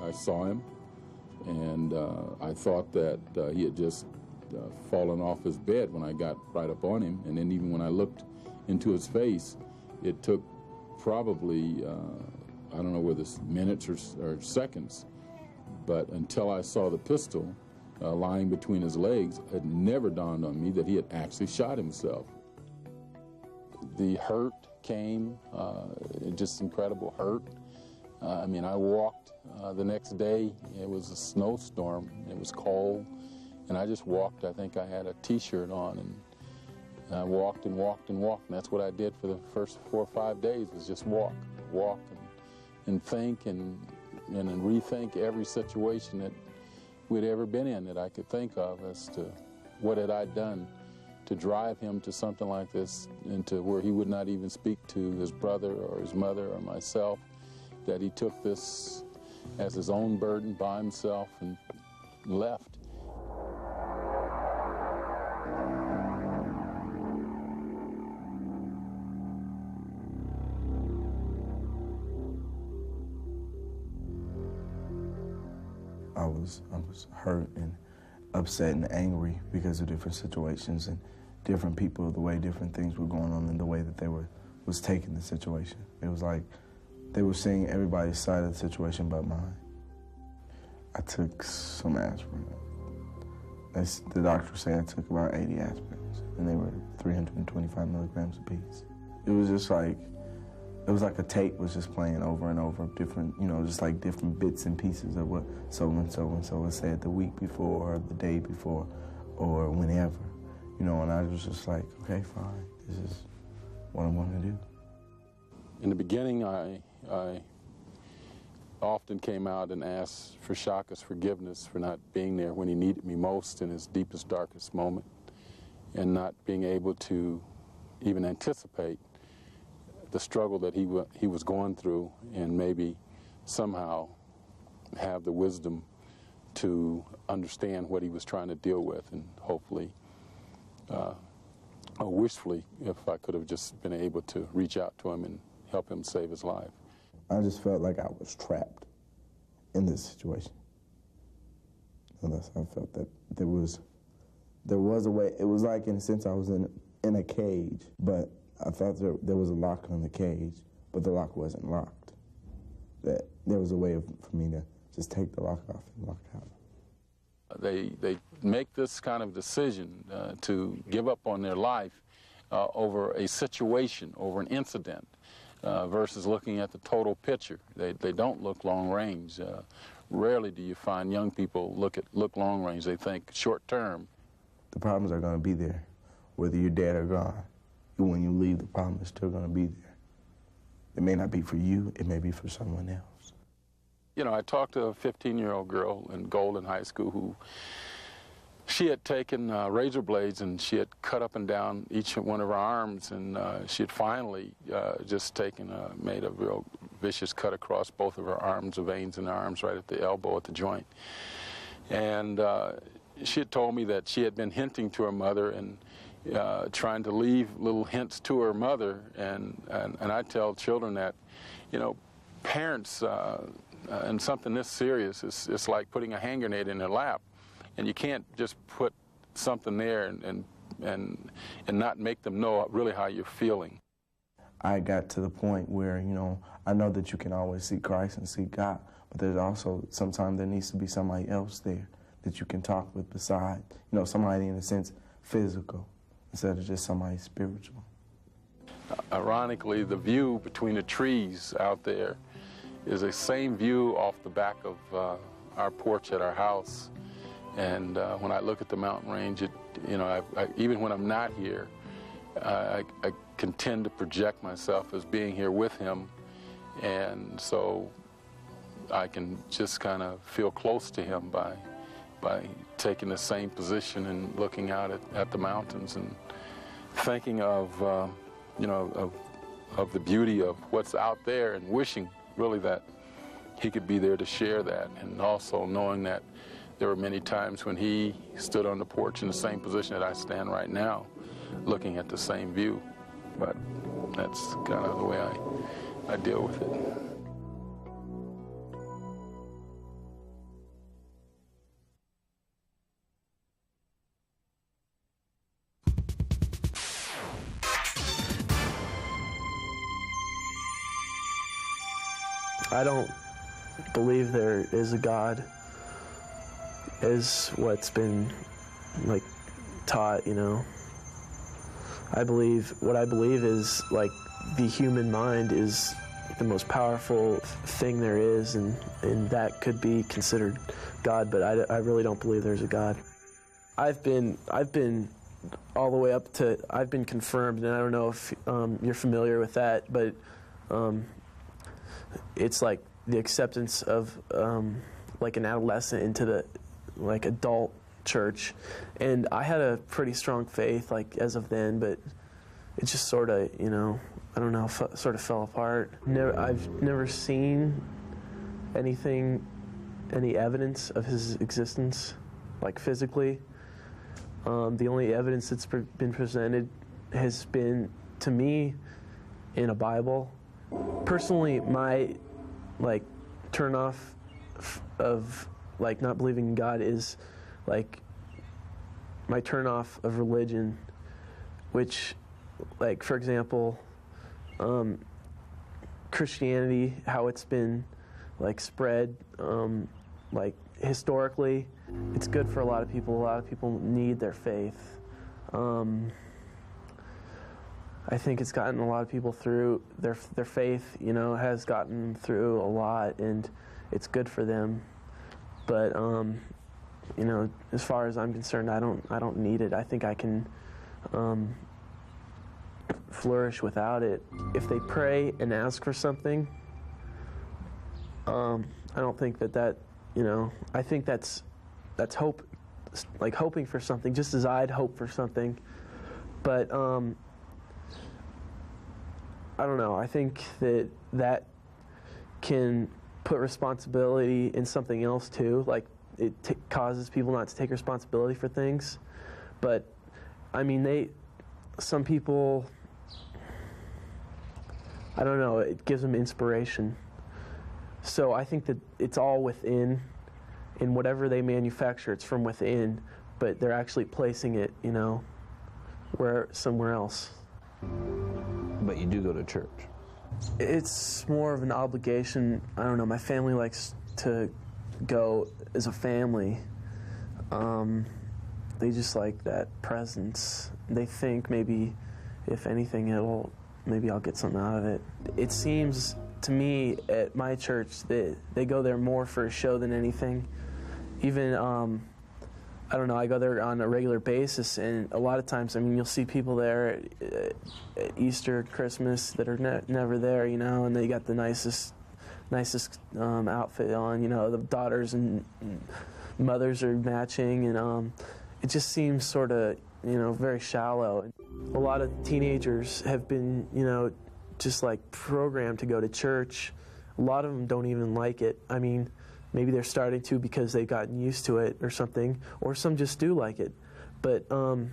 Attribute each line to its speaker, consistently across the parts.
Speaker 1: I saw him, and I thought that he had just fallen off his bed when I got right up on him. And then even when I looked into his face, it took probably, I don't know whether it's minutes or seconds, but until I saw the pistol lying between his legs, it never dawned on me that he had actually shot himself. The hurt came, just incredible hurt. I mean, I walked the next day. It was a snowstorm. It was cold, and I just walked. I think I had a T-shirt on, and I walked and walked and walked, and that's what I did for the first 4 or 5 days, was just walk and think and rethink every situation that we'd ever been in that I could think of as to what had I done to drive him to something like this, into where he would not even speak to his brother or his mother or myself, that he took this as his own burden by himself and left.
Speaker 2: I was hurt and upset and angry because of different situations and different people, the way different things were going on and the way that they was taking the situation. It was like they were seeing everybody's side of the situation but mine. I took some aspirin. The doctor said I took about 80 aspirins, and they were 325 milligrams apiece. It was just like, it was like a tape was just playing over and over, different, just like different bits and pieces of what so-and-so had said the week before or the day before or whenever, and I was just like, okay, fine, this is what I'm going to do.
Speaker 1: In the beginning, I often came out and asked for Shaka's forgiveness for not being there when he needed me most in his deepest, darkest moment, and not being able to even anticipate the struggle that he was going through, and maybe somehow have the wisdom to understand what he was trying to deal with, and hopefully, or wishfully, if I could have just been able to reach out to him and help him save his life.
Speaker 2: I just felt like I was trapped in this situation. And that's how I felt, that there was a way. It was like, in a sense, I was in a cage, but I thought there was a lock on the cage, but the lock wasn't locked. That there was a way for me to just take the lock off and walk out.
Speaker 1: They make this kind of decision to give up on their life over a situation, over an incident, versus looking at the total picture. They don't look long range. Rarely do you find young people look long range. They think short term.
Speaker 2: The problems are going to be there, whether you're dead or gone. When you leave, the problem is still going to be there. It may not be for you, it may be for someone else.
Speaker 1: I talked to a 15-year-old girl in Golden High School who, she had taken razor blades and she had cut up and down each one of her arms, and she had finally just made a real vicious cut across both of her arms, the veins in the arms right at the elbow at the joint. And she had told me that she had been hinting to her mother and trying to leave little hints to her mother, and I tell children that, parents, and something this serious, it's like putting a hand grenade in their lap, and you can't just put something there and not make them know really how you're feeling.
Speaker 2: I got to the point where, I know that you can always seek Christ and seek God, but there's also, sometimes there needs to be somebody else there that you can talk with beside, somebody in a sense physical, instead of just somebody spiritual.
Speaker 1: Ironically, the view between the trees out there is the same view off the back of our porch at our house. And when I look at the mountain range, even when I'm not here, I can tend to project myself as being here with him. And so I can just kind of feel close to him by taking the same position and looking out at the mountains and thinking of, of the beauty of what's out there, and wishing really that he could be there to share that, and also knowing that there were many times when he stood on the porch in the same position that I stand right now, looking at the same view. But that's kind of the way I deal with it.
Speaker 3: I don't believe there is a God, is what's been like taught, you know. What I believe is like the human mind is the most powerful thing there is, and that could be considered God, but I really don't believe there's a God. I've been all the way up to, I've been confirmed, and I don't know if you're familiar with that, but it's like the acceptance of like an adolescent into the like adult church, and I had a pretty strong faith like as of then, but it just sort of, you know, I don't know, sort of fell apart. I've never seen any evidence of his existence, like physically. The only evidence that's been presented has been, to me, in a Bible. Personally, my like turnoff of like not believing in God is like my turnoff of religion, which, like, for example, Christianity, how it's been like spread, like historically, it's good for a lot of people. A lot of people need their faith. I think it's gotten a lot of people through their faith, you know, has gotten through a lot, and it's good for them. But you know, as far as I'm concerned, I don't need it. I think I can flourish without it. If they pray and ask for something, I don't think that, you know, I think that's hope, like hoping for something, just as I'd hope for something. But I don't know. I think that can put responsibility in something else too. Like it causes people not to take responsibility for things. But I mean, some people, I don't know, it gives them inspiration. So I think that it's all within, in whatever they manufacture, it's from within, but they're actually placing it, you know, somewhere else.
Speaker 4: But you do go to church.
Speaker 3: It's more of an obligation. I don't know, my family likes to go as a family. They just like that presence. They think maybe, if anything, maybe I'll get something out of it. It seems to me at my church that they go there more for a show than anything. Even, I don't know, I go there on a regular basis, and a lot of times, I mean, you'll see people there at Easter, Christmas that are never there, you know, and they got the nicest outfit on, you know, the daughters and mothers are matching, and it just seems sort of, you know, very shallow. A lot of teenagers have been, you know, just like programmed to go to church. A lot of them don't even like it. I mean, maybe they're starting to because they've gotten used to it or something, or some just do like it. But a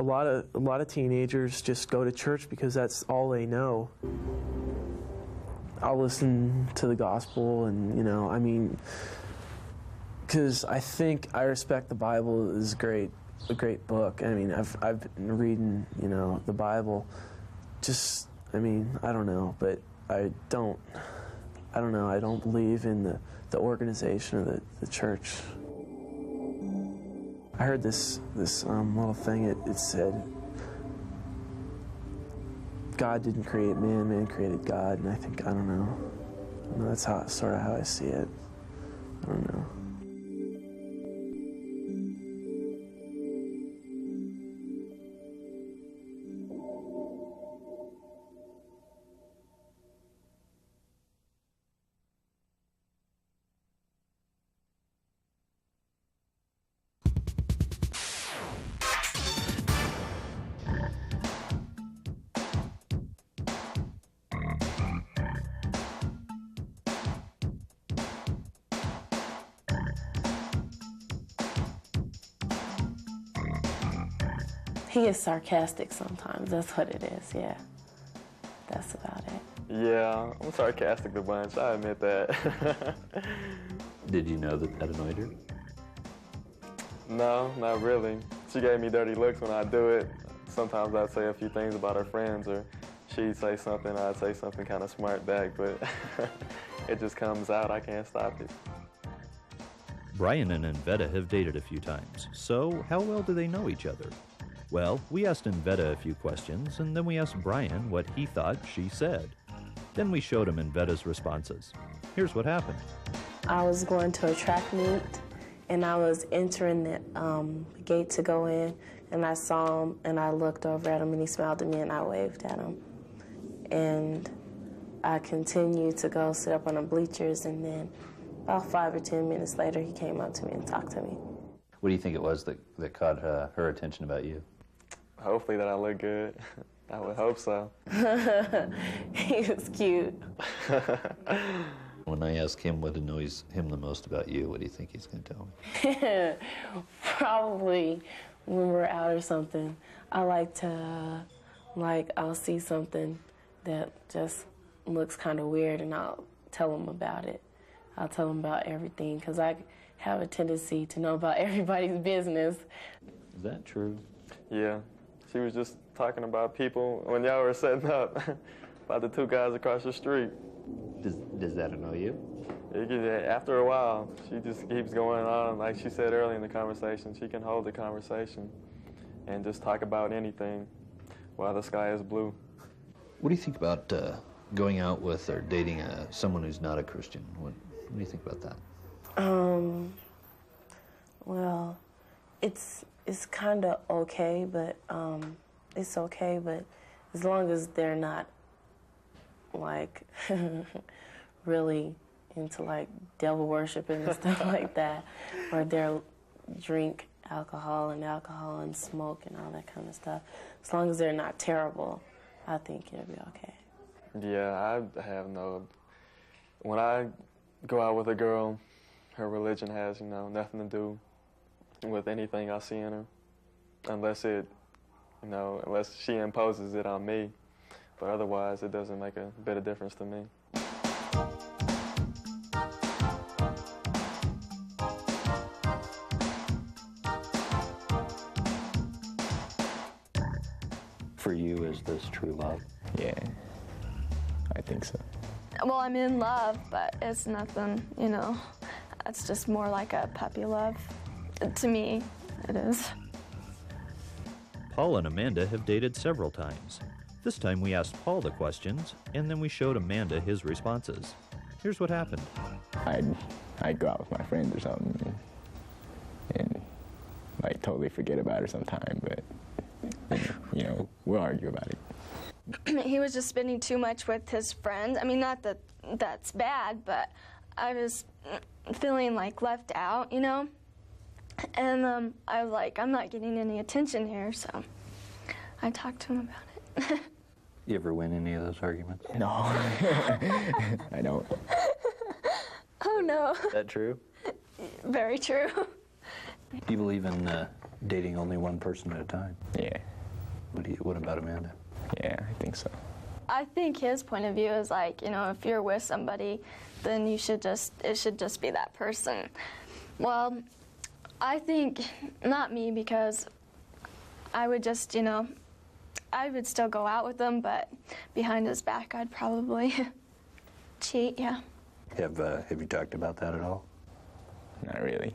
Speaker 3: lot of teenagers just go to church because that's all they know. I'll listen to the gospel, and, you know, I mean, because I respect the Bible is a great book. I mean, I've been reading, you know, the Bible. Just, I mean, I don't know, but I don't know. I don't believe in the organization of the church. I heard this little thing. It said, God didn't create man, man created God, and I think, I don't know. That's sort of how I see it. I don't know.
Speaker 5: He is sarcastic sometimes. That's what it is, yeah. That's about it.
Speaker 6: Yeah, I'm sarcastic a bunch, I admit that.
Speaker 4: Did you know that annoyed her?
Speaker 6: No, not really. She gave me dirty looks when I do it. Sometimes I'd say a few things about her friends, or she'd say something, I'd say something kind of smart back, but it just comes out. I can't stop it.
Speaker 7: Brian and Enveda have dated a few times, so how well do they know each other? Well, we asked Enveda a few questions, and then we asked Brian what he thought she said. Then we showed him Enveda's responses. Here's what happened.
Speaker 5: I was going to a track meet, and I was entering the gate to go in, and I saw him, and I looked over at him, and he smiled at me, and I waved at him. And I continued to go sit up on the bleachers, and then about 5 or 10 minutes later, he came up to me and talked to me.
Speaker 4: What do you think it was that caught her attention about you?
Speaker 6: Hopefully that I look good. I would hope so.
Speaker 5: He was cute.
Speaker 4: When I ask him what annoys him the most about you, what do you think he's going to tell me?
Speaker 5: Probably when we're out or something. I like to, I'll see something that just looks kind of weird, and I'll tell him about it. I'll tell him about everything, because I have a tendency to know about everybody's business.
Speaker 4: Is that true?
Speaker 6: Yeah. She was just talking about people when y'all were setting up, about the 2 guys across the street.
Speaker 4: Does that annoy you?
Speaker 6: After a while, she just keeps going on. Like she said earlier in the conversation, she can hold the conversation and just talk about anything while the sky is blue.
Speaker 4: What do you think about going out with or dating someone who's not a Christian? What do you think about that?
Speaker 5: Well, it's kind of okay, but it's okay, but as long as they're not really into devil worshiping and stuff like that, or they'll drink alcohol and smoke and all that kind of stuff. As long as they're not terrible, I think it'll be okay.
Speaker 6: Yeah, I have no. When I go out with a girl, her religion has, nothing to do with anything I see in her, unless she imposes it on me. But otherwise, it doesn't make a bit of difference to me.
Speaker 4: For you, is this true love?
Speaker 2: Yeah, I think so.
Speaker 8: Well, I'm in love, but it's nothing, It's just more like a puppy love. To me, it is.
Speaker 7: Paul and Amanda have dated several times. This time we asked Paul the questions, and then we showed Amanda his responses. Here's what happened.
Speaker 9: I'd go out with my friends or something and totally forget about her sometime, but we'll argue about it.
Speaker 8: He was just spending too much with his friends. I mean, not that that's bad, but I was feeling left out, And I was like, I'm not getting any attention here, so I talked to him about it.
Speaker 4: You ever win any of those arguments?
Speaker 9: No, I don't.
Speaker 8: Oh, no.
Speaker 4: Is that true?
Speaker 8: Very true.
Speaker 4: Do you believe in dating only one person at a time?
Speaker 9: Yeah.
Speaker 4: What about Amanda?
Speaker 9: Yeah, I think so.
Speaker 8: I think his point of view is if you're with somebody, then it should just be that person. Well, I think not me, because I would just, I would still go out with him, but behind his back, I'd probably cheat, yeah.
Speaker 4: Have you talked about that at all?
Speaker 9: Not really.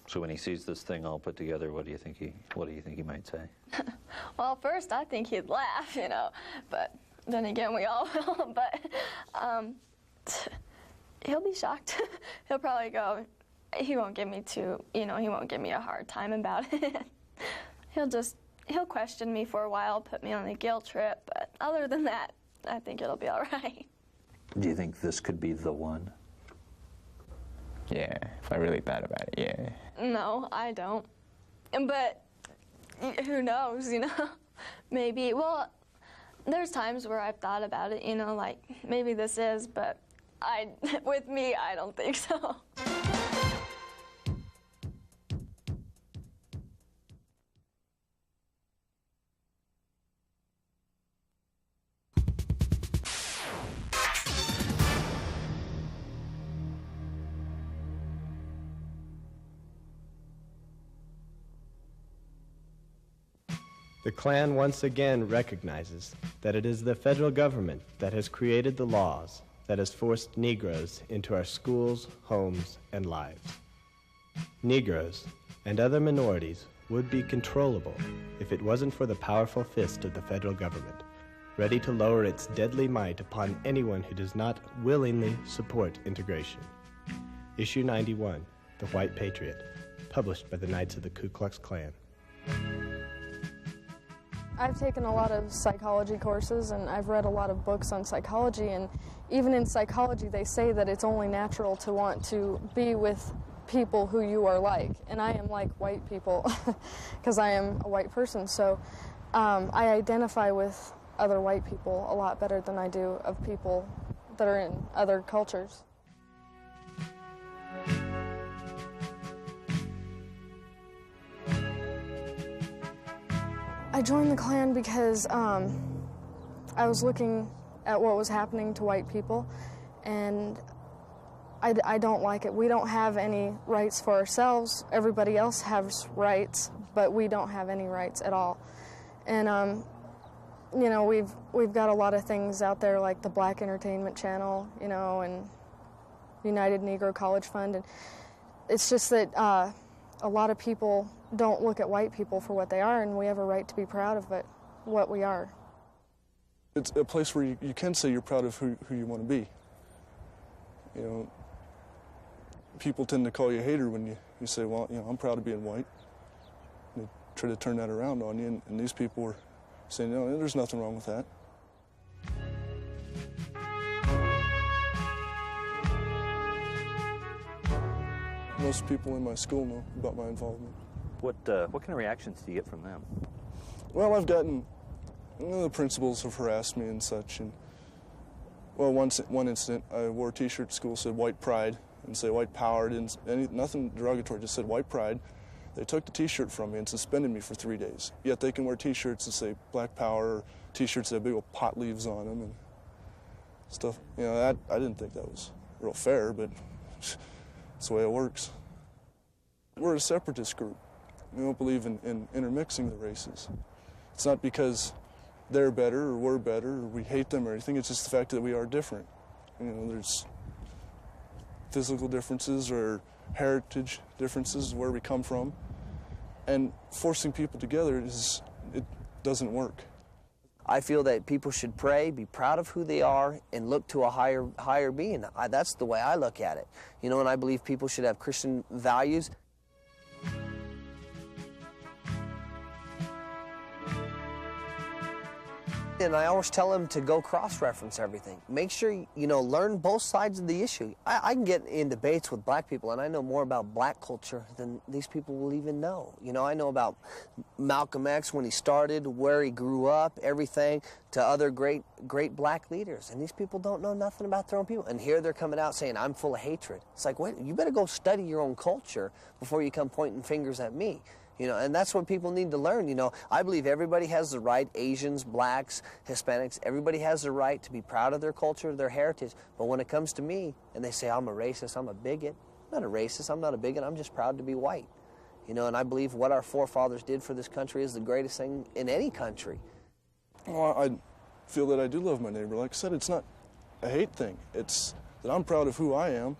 Speaker 4: So when he sees this thing all put together, what do you think he might say?
Speaker 8: Well, first I think he'd laugh, but then again we all will. But he'll be shocked. He'll probably go. He won't give me he won't give me a hard time about it. He'll question me for a while, put me on a guilt trip. But other than that, I think it'll be all right.
Speaker 4: Do you think this could be the one?
Speaker 9: Yeah, if I really thought about it, yeah.
Speaker 8: No, I don't. But who knows, Maybe. Well, there's times where I've thought about it, maybe this is, but with me, I don't think so.
Speaker 10: The Klan once again recognizes that it is the federal government that has created the laws that has forced Negroes into our schools, homes, and lives. Negroes and other minorities would be controllable if it wasn't for the powerful fist of the federal government, ready to lower its deadly might upon anyone who does not willingly support integration. Issue 91, The White Patriot, published by the Knights of the Ku Klux Klan.
Speaker 11: I've taken a lot of psychology courses and I've read a lot of books on psychology, and even in psychology they say that it's only natural to want to be with people who you are like, and I am like white people because I am a white person, so I identify with other white people a lot better than I do of people that are in other cultures. I joined the Klan because I was looking at what was happening to white people, and I don't like it. We don't have any rights for ourselves. Everybody else has rights, but we don't have any rights at all. And you know, we've got a lot of things out there like the Black Entertainment Channel, you know, and United Negro College Fund, and it's just that a lot of people don't look at white people for what they are, and we have a right to be proud of it, what we are.
Speaker 12: It's a place where you can say you're proud of who you want to be. You know, people tend to call you a hater when you say, well, you know, I'm proud of being white. They try to turn that around on you, and these people were saying, no, there's nothing wrong with that. Most people in my school know about my involvement.
Speaker 7: What kind of reactions do you get from them?
Speaker 12: Well, I've gotten, you know, the principals have harassed me and such. And well, one incident, I wore a T-shirt at school that said "White Pride" and say "White Power." Nothing derogatory, just said "White Pride." They took the T-shirt from me and suspended me for 3 days. Yet they can wear T-shirts that say "Black Power," or T-shirts that have big old pot leaves on them and stuff. You know, I didn't think that was real fair, but it's the way it works. We're a separatist group. We don't believe in intermixing the races. It's not because they're better or we're better or we hate them or anything. It's just the fact that we are different. You know, there's physical differences or heritage differences, where we come from. And forcing people together, it doesn't work.
Speaker 13: I feel that people should pray, be proud of who they are, and look to a higher being. That's the way I look at it. You know, and I believe people should have Christian values. And I always tell them to go cross-reference everything. Make sure, you know, learn both sides of the issue. I can get in debates with black people, and I know more about black culture than these people will even know. You know, I know about Malcolm X, when he started, where he grew up, everything, to other great black leaders. And these people don't know nothing about their own people. And here they're coming out saying, I'm full of hatred. It's like, wait, you better go study your own culture before you come pointing fingers at me. You know, and that's what people need to learn. You know, I believe everybody has the right, Asians, blacks, Hispanics, everybody has the right to be proud of their culture, their heritage. But when it comes to me, and they say I'm a racist, I'm a bigot, I'm not a racist, I'm not a bigot, I'm just proud to be white. You know, and I believe what our forefathers did for this country is the greatest thing in any country.
Speaker 12: Well, I feel that I do love my neighbor. Like I said, it's not a hate thing. It's that I'm proud of who I am,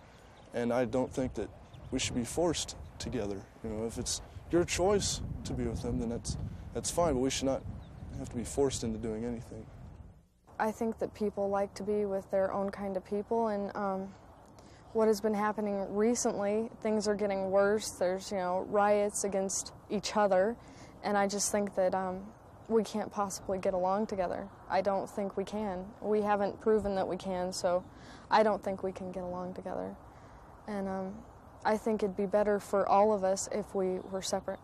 Speaker 12: and I don't think that we should be forced together. You know, if it's your choice to be with them, then that's fine, but we should not have to be forced into doing anything.
Speaker 11: I think that people like to be with their own kind of people, and what has been happening recently, things are getting worse. There's, you know, riots against each other, and I just think that we can't possibly get along together. I don't think we can. We haven't proven that we can, so I don't think we can get along together. And I think it'd be better for all of us if we were separate.